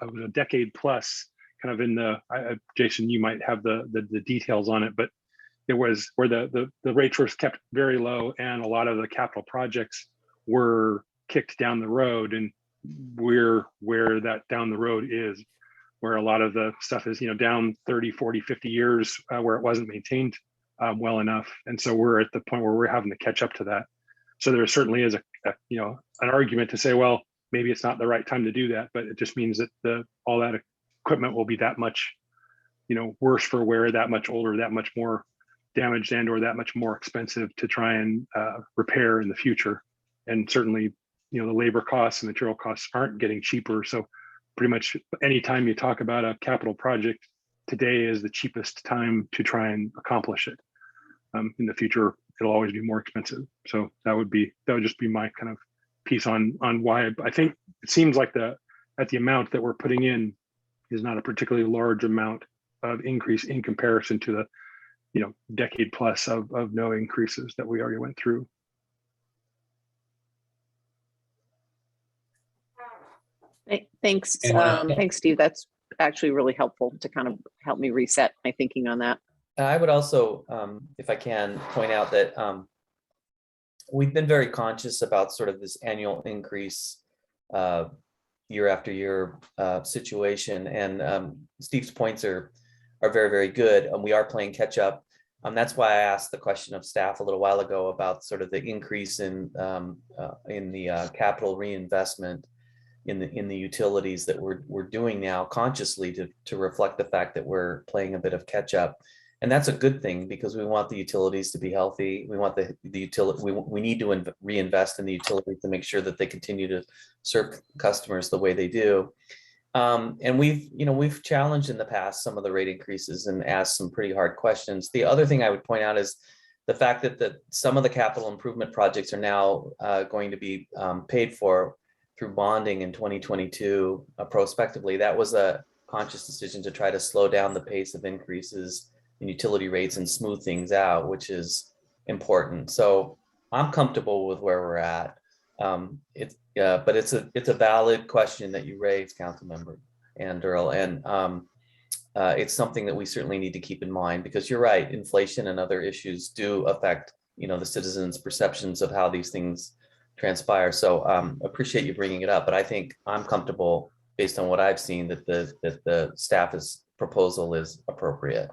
Speaker 5: a decade plus, kind of in the, Jason, you might have the details on it, but it was where the rates were kept very low and a lot of the capital projects were kicked down the road, and where that down the road is, where a lot of the stuff is, down 30, 40, 50 years where it wasn't maintained well enough. And so we're at the point where we're having to catch up to that. So there certainly is an argument to say, well, maybe it's not the right time to do that, but it just means that all that equipment will be that much, worse for wear, that much older, that much more damaged, and or that much more expensive to try and repair in the future. And certainly, the labor costs and material costs aren't getting cheaper. So pretty much anytime you talk about a capital project, today is the cheapest time to try and accomplish it. In the future, it'll always be more expensive. So that would just be my kind of piece on why I think it seems like the amount that we're putting in is not a particularly large amount of increase in comparison to the decade plus of no increases that we already went through.
Speaker 7: Thanks,
Speaker 8: And,
Speaker 7: thanks, Steve. That's actually really helpful to kind of help me reset my thinking on that.
Speaker 4: I would also, if I can, point out that we've been very conscious about sort of this annual increase year after year situation, and Steve's points are very, very good, and we are playing catch up. That's why I asked the question of staff a little while ago about sort of the increase in the capital reinvestment in the utilities that we're doing now consciously to reflect the fact that we're playing a bit of catch up. And that's a good thing, because we want the utilities to be healthy. We want the utility, we need to reinvest in the utilities to make sure that they continue to serve customers the way they do. And we've challenged in the past some of the rate increases and asked some pretty hard questions. The other thing I would point out is the fact that some of the capital improvement projects are now going to be paid for through bonding in 2022 prospectively. That was a conscious decision to try to slow down the pace of increases in utility rates and smooth things out, which is important. So I'm comfortable with where we're at. But it's a valid question that you raised, Councilmember Anderl, and it's something that we certainly need to keep in mind, because you're right, inflation and other issues do affect the citizens' perceptions of how these things transpire. So appreciate you bringing it up, but I think I'm comfortable based on what I've seen that the staff's proposal is appropriate.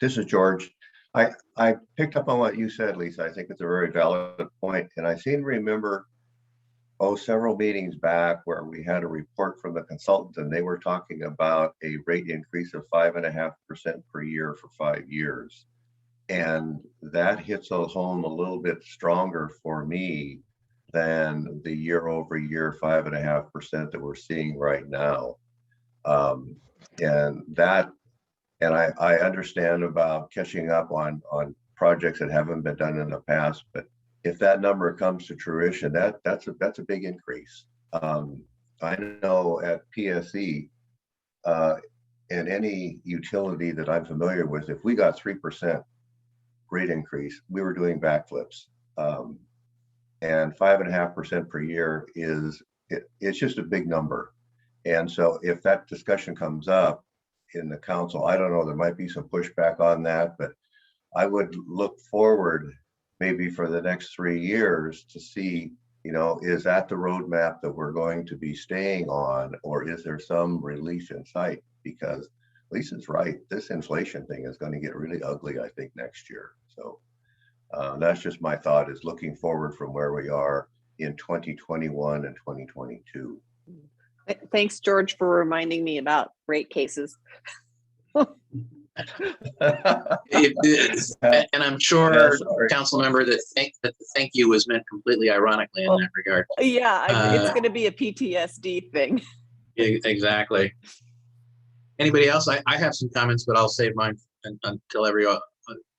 Speaker 2: This is George. I picked up on what you said, Lisa. I think it's a very valid point, and I seem to remember several meetings back where we had a report from the consultant, and they were talking about a rate increase of 5.5% per year for 5 years. And that hits home a little bit stronger for me than the year over year 5.5% that we're seeing right now. And I understand about catching up on projects that haven't been done in the past, but if that number comes to fruition, that's a big increase. I know at PSE, in any utility that I'm familiar with, if we got 3% rate increase, we were doing backflips. And 5.5% per year it's just a big number. And so if that discussion comes up in the council, I don't know, there might be some pushback on that, but I would look forward maybe for the next 3 years to see, is that the roadmap that we're going to be staying on, or is there some relief in sight? Because Lisa's right, this inflation thing is going to get really ugly, I think, next year. So that's just my thought, is looking forward from where we are in 2021 and 2022.
Speaker 7: Thanks, George, for reminding me about rate cases.
Speaker 8: And I'm sure, council member, that the thank you was meant completely ironically in that regard.
Speaker 7: Yeah, it's going to be a PTSD thing.
Speaker 8: Exactly. Anybody else? I have some comments, but I'll save mine until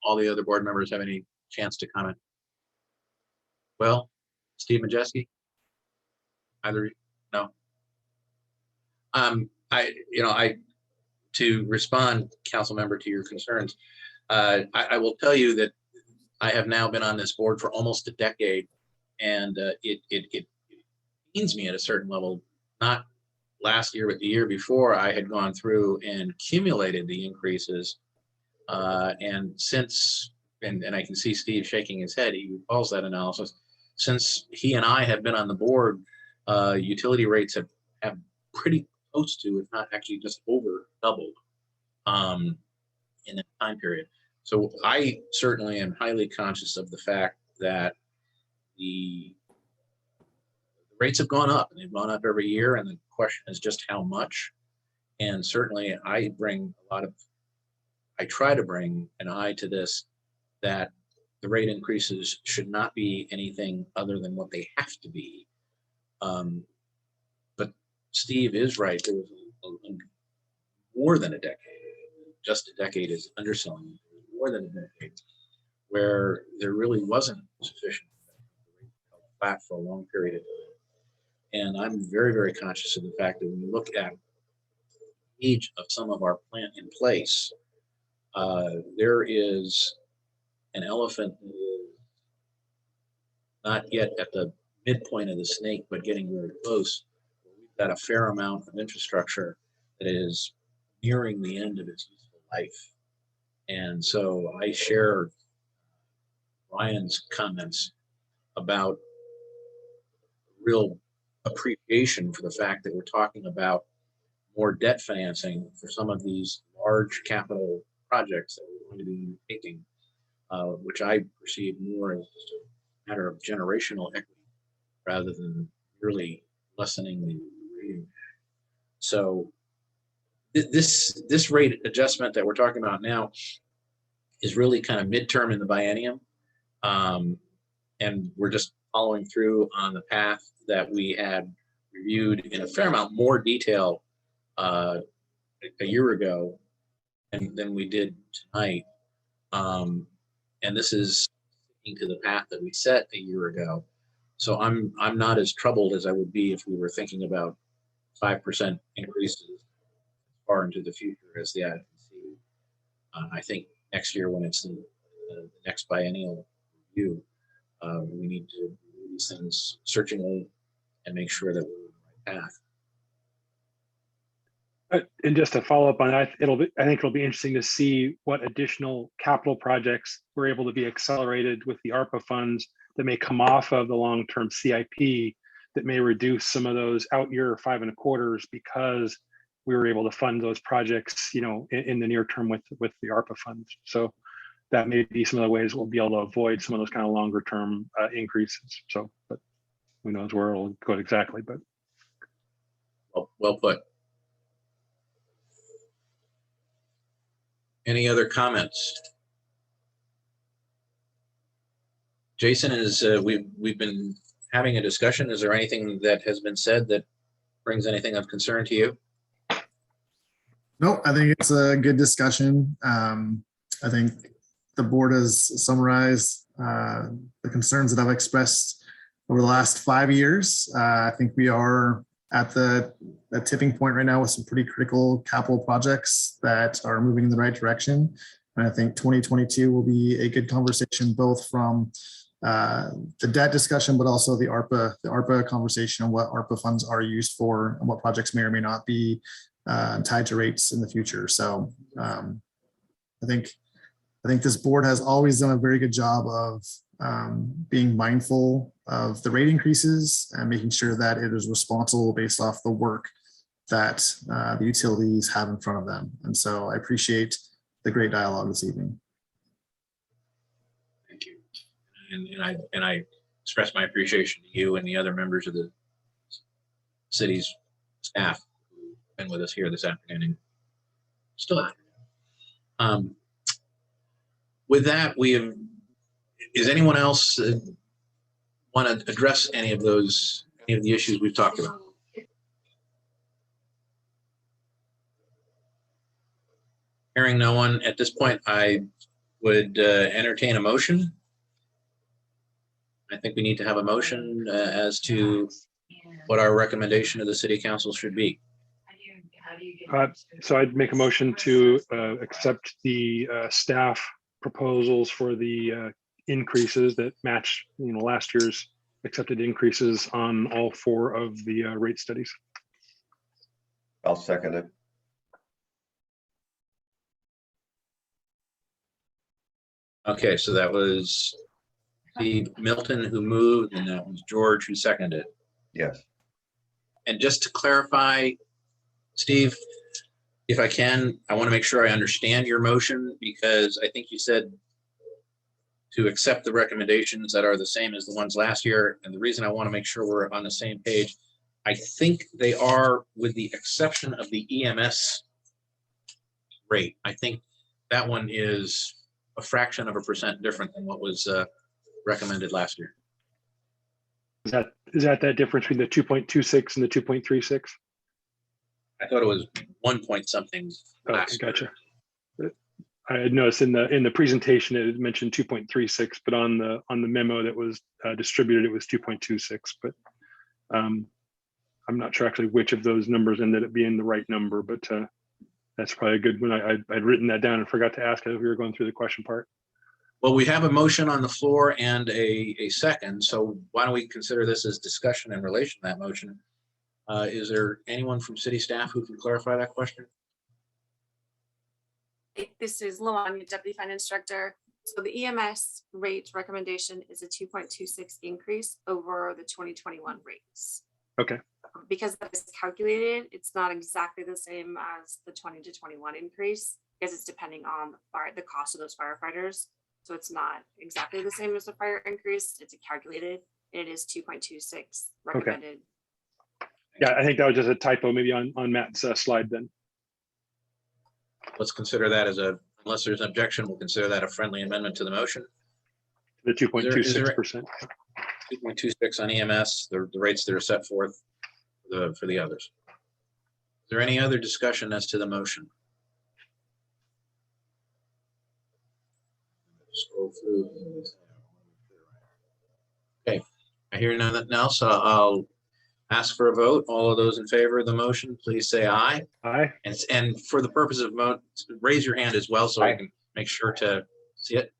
Speaker 8: all the other board members have any chance to comment. Well, Steve Majeski? Either? No. To respond, council member, to your concerns, I will tell you that I have now been on this board for almost a decade, and it pains me at a certain level, not last year, but the year before, I had gone through and accumulated the increases. And since, and I can see Steve shaking his head, he recalls that analysis. Since he and I have been on the board, utility rates have pretty close to, if not actually just over doubled in that time period. So I certainly am highly conscious of the fact that the rates have gone up, and they've gone up every year, and the question is just how much. And certainly I try to bring an eye to this, that the rate increases should not be anything other than what they have to be. But Steve is right. There was more than a decade. Just a decade is underselling. More than a decade where there really wasn't sufficient flat for a long period of time. And I'm very, very conscious of the fact that when you look at each of some of our plant in place, there is an elephant that is not yet at the midpoint of the snake, but getting very close. We've got a fair amount of infrastructure that is nearing the end of its useful life. And so I share Ryan's comments about real appreciation for the fact that we're talking about more debt financing for some of these large capital projects that we're going to be taking, which I perceive more as just a matter of generational equity rather than really lessening the rating. So this rate adjustment that we're talking about now is really kind of midterm in the biennium. And we're just following through on the path that we had reviewed in a fair amount more detail a year ago than we did tonight. And this is to the path that we set a year ago. So I'm not as troubled as I would be if we were thinking about 5% increases far into the future as the IFC. I think next year, when it's the next biennial review, we need to do these things searchingly and make sure that we're on the right path.
Speaker 5: And just to follow up on that, I think it'll be interesting to see what additional capital projects were able to be accelerated with the ARPA funds that may come off of the long-term CIP that may reduce some of those out year 5 1/4s because we were able to fund those projects, in the near term with the ARPA funds. So that may be some of the ways we'll be able to avoid some of those kind of longer term increases. So, but who knows where it'll go exactly, but.
Speaker 8: Well put. Any other comments? Jason, we've been having a discussion. Is there anything that has been said that brings anything of concern to you?
Speaker 1: No, I think it's a good discussion. I think the board has summarized the concerns that I've expressed over the last 5 years. I think we are at the tipping point right now with some pretty critical capital projects that are moving in the right direction. And I think 2022 will be a good conversation, both from the debt discussion, but also the ARPA conversation on what ARPA funds are used for and what projects may or may not be tied to rates in the future. So I think this board has always done a very good job of being mindful of the rate increases and making sure that it is responsible based off the work that the utilities have in front of them. And so I appreciate the great dialogue this evening.
Speaker 8: Thank you. And I express my appreciation to you and the other members of the city's staff who've been with us here this afternoon. Still afternoon. With that, is anyone else want to address any of the issues we've talked about? Hearing no one at this point, I would entertain a motion. I think we need to have a motion as to what our recommendation of the city council should be.
Speaker 5: So I'd make a motion to accept the staff proposals for the increases that match, last year's accepted increases on all 4 of the rate studies.
Speaker 2: I'll second it.
Speaker 8: Okay, so that was Steve Milton who moved, and that was George who seconded.
Speaker 2: Yes.
Speaker 8: And just to clarify, Steve, if I can, I want to make sure I understand your motion, because I think you said to accept the recommendations that are the same as the ones last year. And the reason I want to make sure we're on the same page, I think they are, with the exception of the EMS rate. I think that one is a fraction of a percent different than what was recommended last year.
Speaker 5: Is that difference between the 2.26 and the 2.36?
Speaker 8: I thought it was 1 point something
Speaker 5: Oh,
Speaker 8: last year.
Speaker 5: gotcha. I had noticed in the presentation it mentioned 2.36, but on the memo that was distributed it was 2.26. But I'm not sure actually which of those numbers ended up being the right number, but that's probably a good one. I'd written that down and forgot to ask it as we were going through the question part.
Speaker 8: Well, we have a motion on the floor and a second, so why don't we consider this as discussion in relation to that motion? Is there anyone from city staff who can clarify that question?
Speaker 3: This is Luan, Deputy Finance Director. So the EMS rate recommendation is a 2.26 increase over the 2021 rates.
Speaker 5: Okay.
Speaker 3: Because that is calculated, it's not exactly the same as the 20 to 21 increase, because it's depending on the cost of those firefighters. So it's not exactly the same as the fire increase. It's calculated, and it is 2.26 recommended.
Speaker 5: Okay. Yeah, I think that was just a typo maybe on Matt's slide then.
Speaker 8: Let's consider that as unless there's an objection, we'll consider that a friendly amendment to the motion.
Speaker 5: The 2.26%.
Speaker 8: 2.26 on EMS, the rates that are set forth for the others. Is there any other discussion as to the motion? Scroll through. Okay, I hear nothing else, so I'll ask for a vote. All of those in favor of the motion, please say aye.
Speaker 5: Aye.
Speaker 8: And for the purpose of vote, raise your hand as well so I can make sure to see it.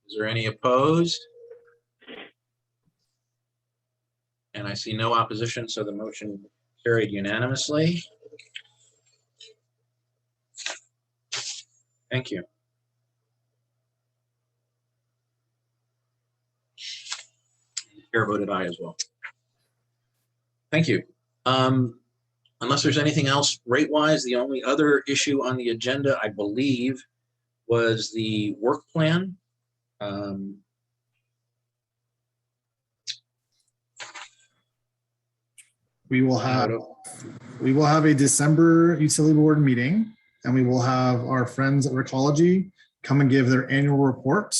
Speaker 8: Is there any opposed? And I see no opposition, so the motion carried unanimously. Thank you. The chair voted aye as well. Thank you. Unless there's anything else rate-wise, the only other issue on the agenda, I believe, was the work plan.
Speaker 1: We will have a December utility board meeting, and we will have our friends at Recology come and give their annual report.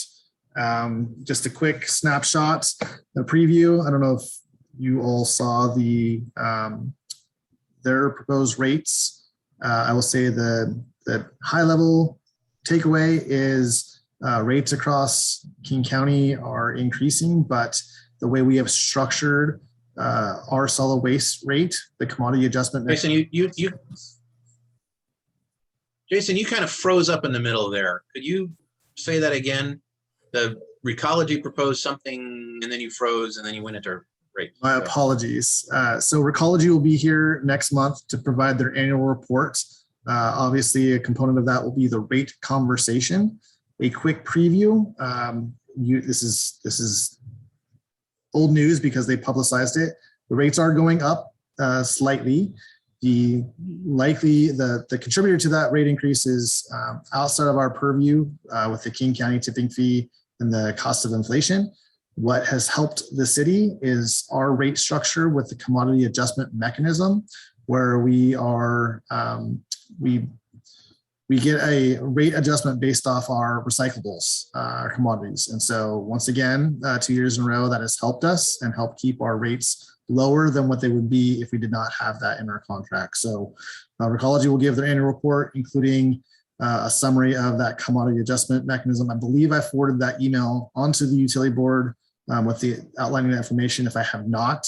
Speaker 1: Just a quick snapshot, a preview. I don't know if you all saw their proposed rates. I will say the high level takeaway is rates across King County are increasing, but the way we have structured our solid waste rate, the commodity adjustment.
Speaker 8: Jason, Jason, you kind of froze up in the middle there. Could you say that again? The Recology proposed something and then you froze and then you went into rate.
Speaker 1: My apologies. So Recology will be here next month to provide their annual report. Obviously, a component of that will be the rate conversation. A quick preview. This is old news because they publicized it. The rates are going up slightly. The contributor to that rate increase is outside of our purview with the King County tipping fee and the cost of inflation. What has helped the city is our rate structure with the commodity adjustment mechanism, where we are we get a rate adjustment based off our recyclables, our commodities. And so once again, 2 years in a row, that has helped us and helped keep our rates lower than what they would be if we did not have that in our contract. So Recology will give their annual report, including a summary of that commodity adjustment mechanism. I believe I forwarded that email onto the utility board with the outlining the information. If I have not,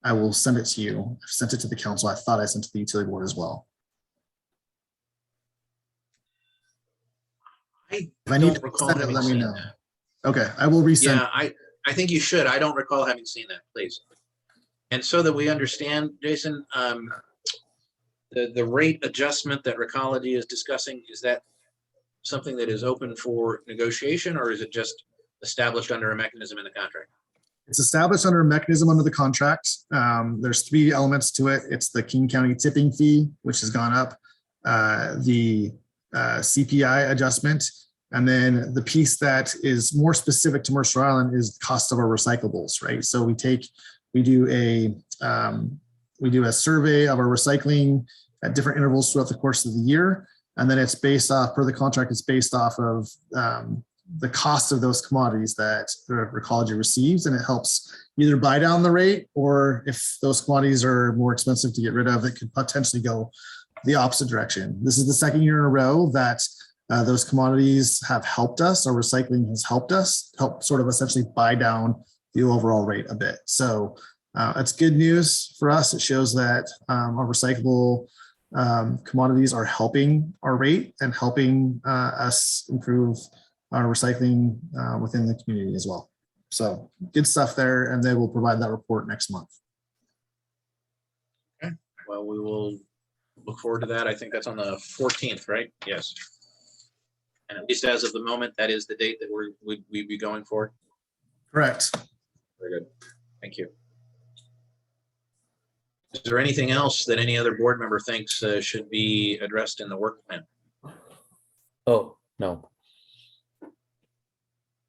Speaker 1: I will send it to you. I've sent it to the council. I thought I sent it to the utility board as well. If I need
Speaker 8: don't
Speaker 1: to
Speaker 8: recall
Speaker 1: resend it,
Speaker 8: having
Speaker 1: let me
Speaker 8: seen
Speaker 1: know.
Speaker 8: that.
Speaker 1: Okay, I will resend.
Speaker 8: Yeah, I think you should. I don't recall having seen that, please. And so that we understand, Jason, the rate adjustment that Recology is discussing, is that something that is open for negotiation, or is it just established under a mechanism in the contract?
Speaker 1: It's established under a mechanism under the contract. There's 3 elements to it. It's the King County tipping fee, which has gone up, the CPI adjustment, and then the piece that is more specific to Mercer Island is the cost of our recyclables, right? So we do a survey of our recycling at different intervals throughout the course of the year, and then it's based off, per the contract, it's based off of the cost of those commodities that the Recology receives, and it helps either buy down the rate, or if those commodities are more expensive to get rid of, it could potentially go the opposite direction. This is the second year in a row that those commodities have helped us, or recycling has helped us, help sort of essentially buy down the overall rate a bit. So it's good news for us. It shows that our recyclable commodities are helping our rate and helping us improve our recycling within the community as well. So good stuff there, and they will provide that report next month.
Speaker 8: Okay, well, we will look forward to that. I think that's on the 14th, right? Yes. And at least as of the moment, that is the date that we'd be going for.
Speaker 1: Correct.
Speaker 8: Very good. Thank you. Is there anything else that any other board member thinks should be addressed in the work plan?
Speaker 4: Oh, no.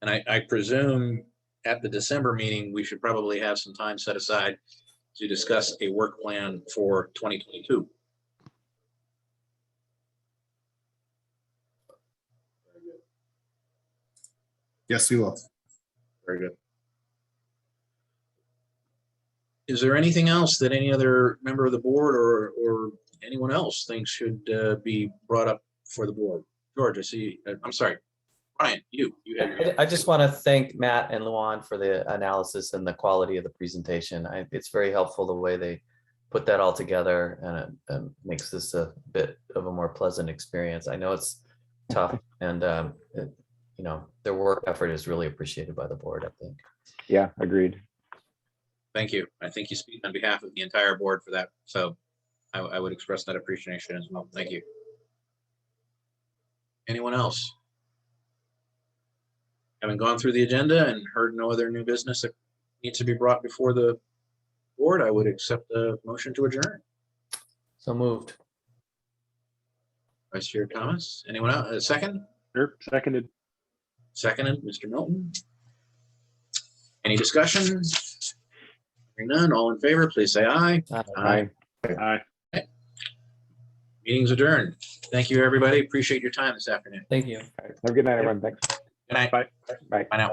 Speaker 8: And I presume at the December meeting, we should probably have some time set aside to discuss a work plan for 2022.
Speaker 1: Yes, we will.
Speaker 8: Very good. Is there anything else that any other member of the board or anyone else thinks should be brought up for the board? George, I see, I'm sorry, Brian, you had.
Speaker 4: I just want to thank Matt and Luan for the analysis and the quality of the presentation. It's very helpful the way they put that all together, and it makes this a bit of a more pleasant experience. I know it's tough, and their work effort is really appreciated by the board, I think.
Speaker 10: Yeah, agreed.
Speaker 8: Thank you. I think you speak on behalf of the entire board for that. So I would express that appreciation as well. Thank you. Anyone else? Having gone through the agenda and heard no other new business that needs to be brought before the board, I would accept the motion to adjourn.
Speaker 4: So moved.
Speaker 8: Vice Chair Thomas, anyone else? A second?
Speaker 5: Sure, seconded.
Speaker 8: Seconded, Mr. Milton. Any discussion? Hearing none, all in favor, please say aye.
Speaker 10: Aye.
Speaker 5: Aye.
Speaker 8: Meeting's adjourned. Thank you, everybody. Appreciate your time this afternoon.
Speaker 4: Thank you.
Speaker 10: Have a good night, everyone. Thanks.
Speaker 8: Good night.
Speaker 5: Bye.
Speaker 10: Bye.
Speaker 8: Bye now.